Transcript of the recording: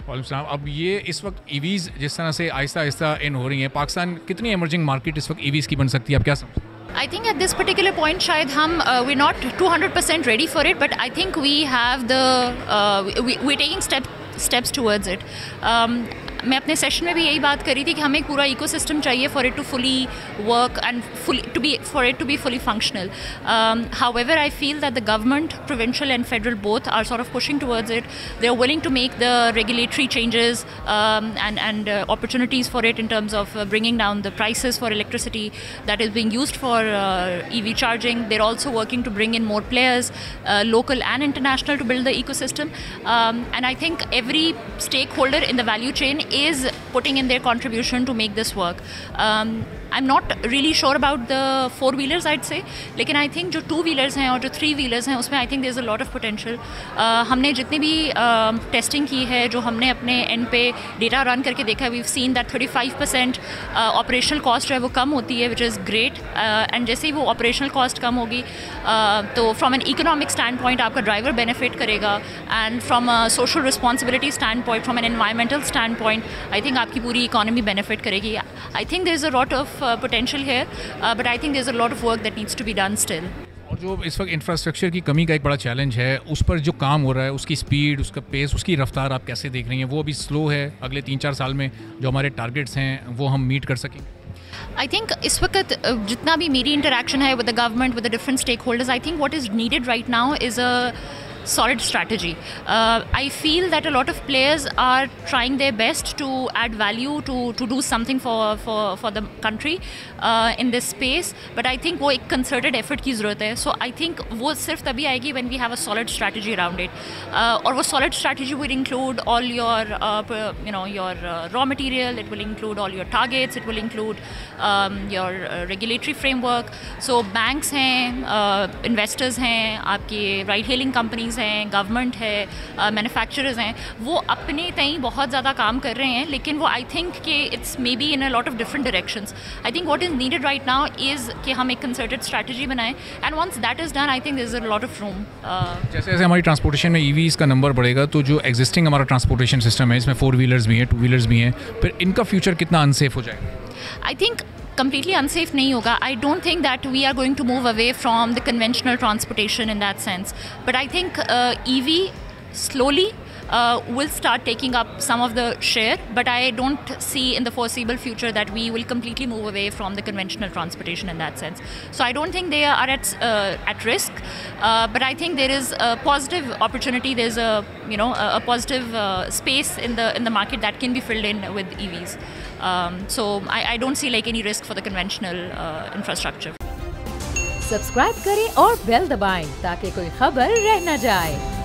वालेकुम सलाम। अब ये इस वक्त ईवीज़ जिस तरह से आहिस्ता आहिस्ता इन हो रही हैं, पाकिस्तान कितनी एमर्जिंग मार्केट इस वक्त ईवीज़ की बन सकती है, आप क्या समझते हैं? I think at this particular point शायद हम we're not 200% ready for it, but I think we have the we're taking steps towards it. मैं अपने सेशन में भी यही बात करी थी कि हमें एक पूरा इकोसिस्टम चाहिए for it to fully work and for it to be fully functional. However, I feel that the government, provincial and federal both, are sort of pushing towards it. They are willing to make the regulatory changes and opportunities for it in terms of bringing down the prices for electricity that is being used for EV charging. They're also working to bring in more players, local and international, to build the ecosystem. And I think every stakeholder in the value chain is putting in their contribution to make this work. I'm not really sure about the four-wheelers, I'd say, लेकिन I think जो two-wheelers हैं और जो three-wheelers हैं उसमें I think there's a lot of potential. हमने जितनी भी टेस्टिंग की है, जो हमने अपने एंड पे डेटा रन करके देखा है, we've seen that 35% operational cost जो है वो कम होती है, which is great. एंड जैसे ही वो ऑपरेशनल कॉस्ट कम होगी तो from an economic standpoint आपका ड्राइवर बेनिफिट करेगा, and from a social responsibility standpoint, from an environmental standpoint, I think आपकी पूरी इकोनॉमी बेनिफिट करेगी. I think there is a lot of potential here, but I think there's a lot of work that needs to be done still. और जो इस वक्त infrastructure की कमी का एक बड़ा चैलेंज है, उस पर जो काम हो रहा है, उसकी स्पीड, उसका पेस, उसकी रफ्तार आप कैसे देख रही हैं? वो अभी स्लो है, अगले 3-4 साल में जो हमारे टारगेट्स हैं वो हम मीट कर सकें? आई थिंक इस वक्त जितना भी मेरी इंटरेक्शन है with the government, with the different stakeholders, I think what is needed right now is a solid strategy. I feel that a lot of players are trying their best to add value, to do something for the country in this space, but I think वो एक concerted effort की ज़रूरत है. So I think वो सिर्फ तभी आएगी when we have a solid strategy around it. और वो solid strategy will include all your your raw material, it will include all your targets, it will include your regulatory framework. So banks हैं, investors हैं, आपके ride hailing companies हैं, government है, manufacturers हैं, वो अपने तई बहुत ज़्यादा काम कर रहे हैं, लेकिन वो आई थिंक कि it's maybe in a lot of different directions. I think what is needed right now is कि हम एक कंसर्टेड स्ट्रैटेजी बनाएं, and once that is done I think there is a lot of room. जैसे जैसे हमारी transportation में EVs का number बढ़ेगा, तो जो एग्जिस्टिंग हमारा ट्रांसपोर्टेशन सिस्टम है, इसमें 4-व्हीलर्स भी हैं, 2-व्हीलर्स भी हैं, फिर इनका फ्यूचर कितना अनसेफ हो जाएगा? आई थिंक completely unsafe नहीं होगा. I don't think that we are going to move away from the conventional transportation in that sense. But I think EV slowly will start taking up some of the share, but I don't see in the foreseeable future that we will completely move away from the conventional transportation in that sense. So I don't think they are at risk, but I think there is a positive opportunity. There's a positive space in the market that can be filled in with EVs. So I don't see like any risk for the conventional infrastructure. Subscribe करें और bell दबाएं ताकि कोई खबर रह न जाए.